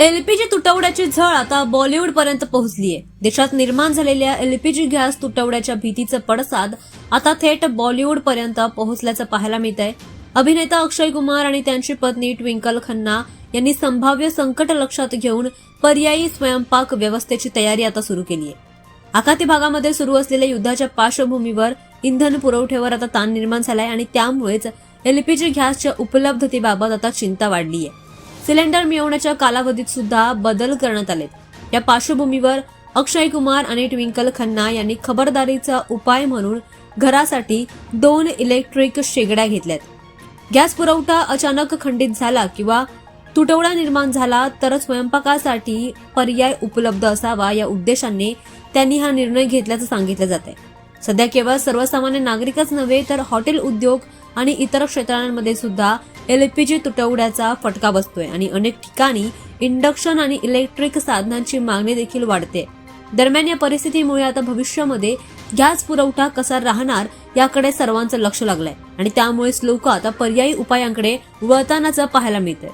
LPG तुटवड्याची झळ आता बॉलिवूड पर्यंत पोहोचलीय। देशात निर्माण झालेल्या एलपीजी गॅस तुटवड्याच्या भीतीचं पडसाद आता थेट बॉलिवूड पर्यंत पोहोचल्याचं पाहायला मिळतंय। अभिनेता अक्षय कुमार आणि त्यांची पत्नी ट्विंकल खन्ना यांनी संभाव्य संकट लक्षात घेऊन पर्यायी स्वयंपाक व्यवस्थेची तयारी आता सुरू केली आहे। आखाती भागामध्ये सुरू असलेल्या युद्धाच्या पार्श्वभूमीवर इंधन पुरवठ्यावर आता ताण निर्माण झालाय आणि त्यामुळेच एलपीजी गॅसच्या उपलब्धतेबाबत आता चिंता वाढली आहे। सिलेंडर मिळवण्याच्या कालावधीत सुद्धा बदल करण्यात आलेत। या पार्श्वभूमीवर अक्षय कुमार आणि ट्विंकल खन्ना यांनी खबरदारीचा उपाय म्हणून घरासाठी 2 इलेक्ट्रिक शेगड्या घेतल्यात। गॅस पुरवठा अचानक खंडित झाला किंवा तुटवडा निर्माण झाला तर स्वयंपाकासाठी पर्याय उपलब्ध असावा या उद्देशाने त्यांनी हा निर्णय घेतल्याचं सांगितलं जातंय। सध्या केवळ सर्वसामान्य नागरिकच नव्हे तर हॉटेल उद्योग आणि इतर क्षेत्रांमध्ये सुद्धा एलपीजी तुटवड्याचा फटका बसतोय आणि अनेक ठिकाणी इंडक्शन आणि इलेक्ट्रिक साधनांची मागणी देखील वाढते। दरम्यान या परिस्थितीमुळे आता भविष्यामध्ये गॅस पुरवठा कसा राहणार याकडे सर्वांचं लक्ष लागलंय आणि त्यामुळेच लोक आता पर्यायी उपायांकडे वळतानाचं पाहायला मिळतंय।